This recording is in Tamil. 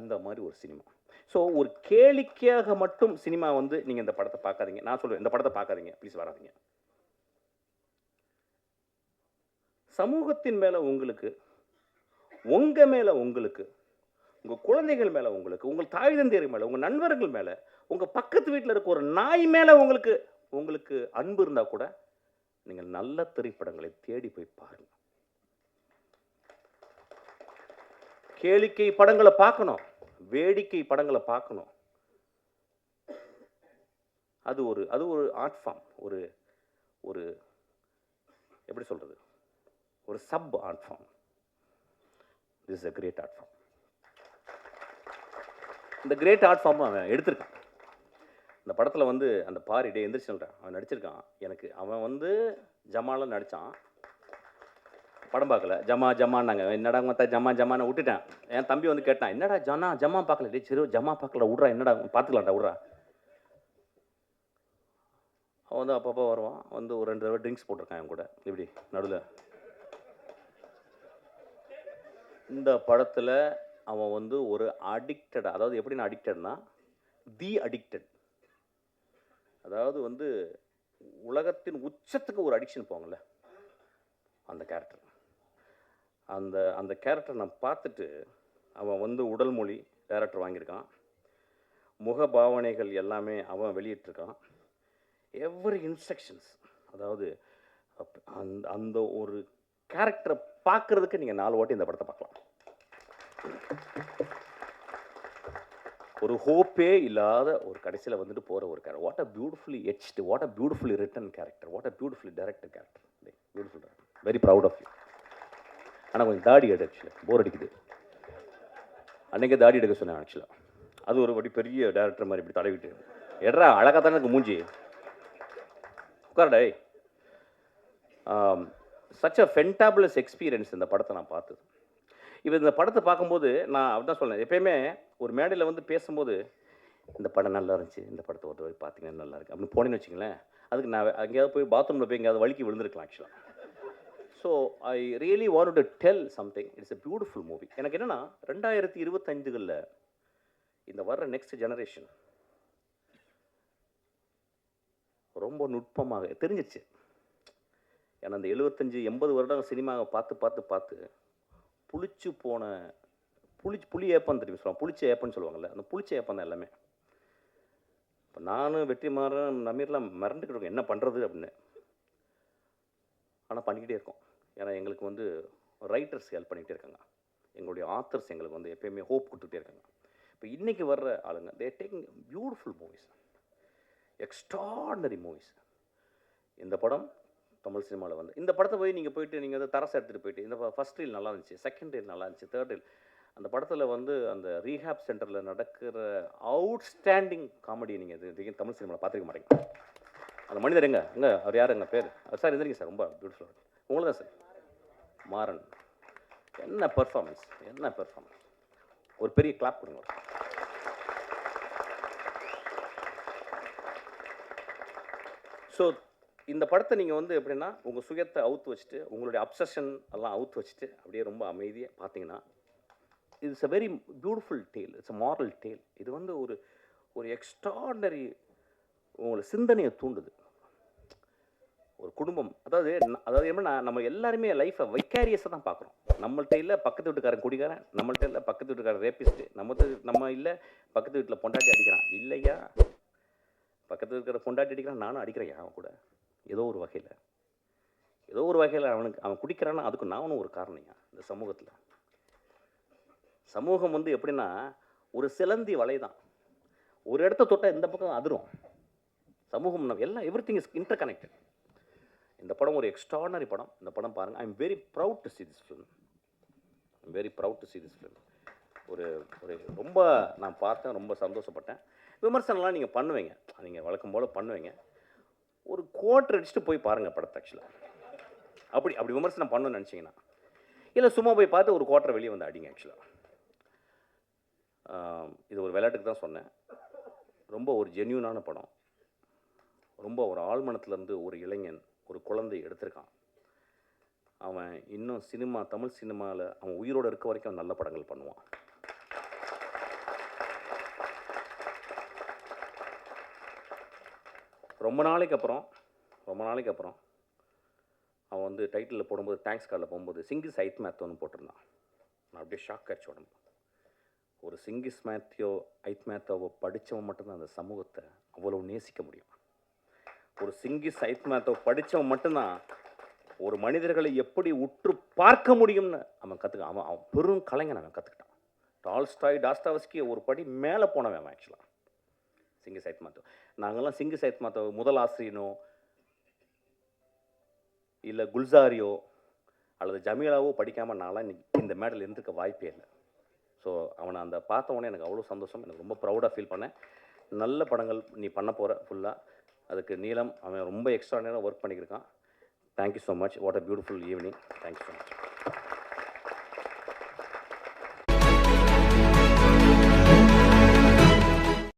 அந்த மாதிரி ஒரு சினிமா. ஸோ ஒரு கேளிக்கையாக மட்டும் சினிமா வந்து நீங்கள் இந்த படத்தை பார்க்காதீங்க. நான் சொல்லுவேன், இந்த படத்தை பார்க்காதீங்க, ப்ளீஸ் வராதீங்க. சமூகத்தின் மேலே உங்களுக்கு, உங்கள் மேலே உங்களுக்கு, உங்கள் குழந்தைகள் மேலே உங்களுக்கு, உங்கள் தாய் தந்தையர் மேலே, உங்கள் நண்பர்கள் மேலே, உங்கள் பக்கத்து வீட்டில் இருக்க ஒரு நாய் மேலே உங்களுக்கு உங்களுக்கு அன்பு இருந்தால் கூட நீங்கள் நல்ல திரைப்படங்களை தேடி போய் பாருங்கள். கேளிக்கை படங்களை பார்க்கணும், வேடிக்கை படங்களை பார்க்கணும். அது ஒரு ஆர்ட் ஃபார்ம். ஒரு ஒரு எப்படி சொல்கிறது, ஒரு sub art form. This is a great art form. இந்த கிரேட் ஆர்ட் ஃபார்ம் அவன் எடுத்திருக்கான். இந்த படத்தில் வந்து அந்த பாரி டே எந்திரிச்சு சொல்கிறான், அவன் நடிச்சிருக்கான். எனக்கு அவன் வந்து ஜமாலாம் நடித்தான். படம் பார்க்கல, ஜமான்னாங்க. என்னடா மற்ற ஜமான்னு விட்டுட்டேன். என் தம்பி வந்து கேட்டான், என்னடா ஜமா பார்க்கல? டே சரி ஜமா பார்க்கல, விட்றா, என்னடா பார்த்துக்கலாம்டா, விட்றா. அவன் வந்து அப்பப்போ வருவான், வந்து ஒரு 2 தடவை ட்ரிங்க்ஸ் போட்டிருக்கான் என் கூட இப்படி நடுவில். இந்த படத்தில் அவன் வந்து ஒரு அடிக்டட், அதாவது எப்படின்னா அடிக்டட்னா தி அடிக்டட், அதாவது வந்து உலகத்தின் உச்சத்துக்கு ஒரு அடிக்ஷன் போங்கள்ல, அந்த கேரக்டர். அந்த கேரக்டர் நான் பார்த்துட்டு, அவன் வந்து உடல் மொழி டேரக்டர் வாங்கியிருக்கான், முக பாவனைகள் எல்லாமே அவன் வெளியிட்டிருக்கான். எவ்ரி இன்ஸ்ட்ரக்ஷன்ஸ், அதாவது அந்த ஒரு கேரக்டரை பார்க்குறதுக்கு நீங்கள் 4 வாட்டி இந்த படத்தை பார்க்கலாம். ஒரு ஹோப்பே இல்லாத ஒரு கடைசியில் வந்துட்டு போகிற ஒரு character. What a beautifully etched, what a beautifully written character, what a beautifully directed character. Beautiful director, very proud of you. ஆனால் கொஞ்சம் தாடி எடு, ஆக்சுவலாக போர் அடிக்குது. அன்றைக்கே தாடி எடுக்க சொன்னேன் ஆக்சுவலாக. அது ஒரு படி பெரிய டேரக்டர் மாதிரி இப்படி தடவிட்டு, எட்ரா அழகாக தானே எனக்கு மூஞ்சி, உட்காரடே. சச் அ ஃபென்டாபுலஸ் எக்ஸ்பீரியன்ஸ் இந்த படத்தை நான் பார்த்தது. இப்போ இந்த படத்தை பார்க்கும்போது நான் அப்படிதான் சொல்லேன், எப்பயுமே ஒரு மேடையில் வந்து பேசும்போது இந்த படம் நல்லா இருந்துச்சு, இந்த படத்தை ஒரு பார்த்தீங்கன்னா நல்லா இருக்குது அப்படின்னு போனேன்னு வச்சுங்களேன், அதுக்கு நான் அங்கேயாவது போய் பாத்ரூமில் போய் எங்கேயாவது வலிக்கு விழுந்திருக்கலாம் ஆக்சுவலாக. So I really want to tell something. It's a beautiful movie. எனக்கு என்னென்னா 2025களில் இந்த வர்ற நெக்ஸ்ட் ஜெனரேஷன் ரொம்ப நுட்பமாக தெரிஞ்சிச்சு. ஏன்னா அந்த 75-80 வருடம் சினிமாவை பார்த்து புளிச்சு போன புளி ஏப்பம் தெரியும் சொல்லுவாங்க, புளிச்ச ஏப்பம்னு சொல்லுவாங்கள்ல, அந்த புளிச்ச ஏப்பம் தான் எல்லாமே. இப்போ நானும் வெற்றிமாறன் நமீர்லாம் மறந்துக்கிட்டு இருக்கோம் என்ன பண்ணுறது அப்படின்னு. ஆனால் பண்ணிக்கிட்டே இருக்கோம். ஏன்னா எங்களுக்கு வந்து ரைட்டர்ஸ் ஹெல்ப் பண்ணிக்கிட்டே இருக்காங்க, எங்களுடைய ஆத்தர்ஸ் எங்களுக்கு வந்து எப்பயுமே ஹோப் கொடுத்துட்டே இருக்காங்க. இப்போ இன்றைக்கி வர்ற ஆளுங்க தே taking beautiful movies, extraordinary movies. இந்த படம் தமிழ் சினிமாவில் வந்து இந்த படத்தை போய் நீங்கள் போயிட்டு நீங்கள் வந்து தரசை எடுத்துகிட்டு போயிட்டு, இந்த ஃபஸ்ட் ரீல் நல்லா இருந்துச்சு, செகண்ட் ரீல் நல்லா இருந்துச்சு, தேர்ட் ரீல், அந்த படத்தில் வந்து அந்த ரீஹாப் சென்டரில் நடக்கிற அவுட்ஸ்டாண்டிங் காமெடி நீங்கள் இது தமிழ் சினிமாவில் பார்த்துருக்க மாட்டேங்க. அந்த மனிதர் எங்கே அவர் யார், எங்கள் பேர் சார் இருந்துருங்க சார், ரொம்ப பியூட்டிஃபுல்லாக இருக்குது. உங்களுக்கு தான் சார் மாறன், என்ன பெர்ஃபார்மன்ஸ், என்ன பெர்ஃபார்மன்ஸ், ஒரு பெரிய கிளாப் கொடுங்க. ஸோ இந்த படத்தை நீங்கள் வந்து எப்படின்னா உங்கள் சுயத்தை அவுத்து வச்சுட்டு, உங்களுடைய அப்சஷன் எல்லாம் அவுத்து வச்சுட்டு அப்படியே ரொம்ப அமைதியாக பார்த்தீங்கன்னா, it's a very beautiful tale, it's a moral tale. இது வந்து ஒரு எக்ஸ்ட்ராடனரி உங்களை சிந்தனையை தூண்டுது. ஒரு குடும்பம், அதாவது எப்படின்னா நம்ம எல்லாருமே லைஃப்பை வைக்காரியஸாக தான் பார்க்குறோம். நம்மள்கிட்ட இல்லை பக்கத்து வீட்டுக்காரன் குடிக்காரன், நம்மள்கிட்ட இல்லை பக்கத்து வீட்டுக்காரன் ரேப்பிஸ்ட்டு, நம்ம இல்லை பக்கத்து வீட்டில் பொண்டாட்டி அடிக்கிறான், இல்லையா பக்கத்து இருக்கிற பொண்டாட்டி அடிக்கிறான், நானும் அடிக்கிறேன் அவன் கூட. ஏதோ ஒரு வகையில் அவன் குடிக்கிறான்னா அதுக்கு நானும் ஒரு காரணியா. இந்த சமூகம் வந்து எப்படின்னா ஒரு சிலந்தி வலை தான், ஒரு இடத்த தொட்டால் இந்த பக்கம் அதிரும். சமூகம் எல்லாம் எவ்ரிதிங் இஸ் இன்டர் கனெக்டட். இந்த படம் ஒரு எக்ஸ்ட்ராடனரி படம். இந்த படம் பாருங்கள். I am very proud to see this film. ஒரு ரொம்ப நான் பார்த்தேன், ரொம்ப சந்தோஷப்பட்டேன். விமர்சனம்லாம் நீங்கள் பண்ணுவீங்க, நீங்கள் வழக்கம் போல் பண்ணுவீங்க. ஒரு குவார்ட்டர் அடிச்சுட்டு போய் பாருங்கள் படத்தை. ஆக்சுவலாக அப்படி விமர்சனம் பண்ணணும்னு நினச்சிங்கன்னா, இல்லை சும்மா போய் பார்த்து ஒரு குவார்ட்டர் வெளியே வந்து அடிங்க. ஆக்சுவலாக இது ஒரு விளையாட்டுக்கு தான் சொன்னேன். ரொம்ப ஒரு ஜென்யூனான படம். ரொம்ப ஒரு ஆழ்மனத்துலேருந்து ஒரு இளைஞன், ஒரு குழந்தை எடுத்திருக்கான். அவன் இன்னும் தமிழ் சினிமாவில் அவன் உயிரோடு இருக்க வரைக்கும் நல்ல படங்கள் பண்ணுவான். ரொம்ப நாளைக்கு அப்புறம் அவன் வந்து டைட்டிலில் போடும்போது தேங்க்ஸ் கார்டில் போகும்போது சிங்கிஸ் ஐத் மேத்தோன்னு போட்டிருந்தான். நான் அப்படியே ஷாக் ஆச்சு உடம்பு. ஒரு சிங்கிஸ் மேத்யோ ஐத் மேத்தோவை படித்தவன் மட்டும்தான் அந்த சமூகத்தை அவ்வளோ நேசிக்க முடியும். ஒரு சிங்கிஸ் ஐத் மேத்தோ படித்தவன் மட்டும்தான் ஒரு மனிதர்களை எப்படி உற்று பார்க்க முடியும்னு அவன் கற்றுக்கான். அவன் பெரும் கலைஞன். அவன் கற்றுக்கிட்டான். டால்ஸ்டாய், டாஸ்டாவஸ்கி ஒரு படி மேலே போனவன் அவன் ஆக்சுவலாக. சிங்கிஸ் ஐத் மேத்தோ. நாங்கள்லாம் சிங்கிஸ் ஐத் மேத்தோ முதல் ஆசிரியனோ இல்லை குல்சாரியோ அல்லது ஜமீலாவோ படிக்காமல் நான்லாம் இன்னைக்கு இந்த மேடல் இருந்துக்க வாய்ப்பே இல்லை. ஸோ அவனை அந்த பார்த்த உடனே எனக்கு அவ்வளோ சந்தோஷம். எனக்கு ரொம்ப ப்ரௌடாக ஃபீல் பண்ணேன். நல்ல படங்கள் நீ பண்ண போகிற ஃபுல்லாக. அதுக்கு நீலம் அவன் ரொம்ப எக்ஸ்ட்ராடினரியாக ஒர்க் பண்ணியிருக்கான். Thank you so much. What a beautiful evening. Thank you so much.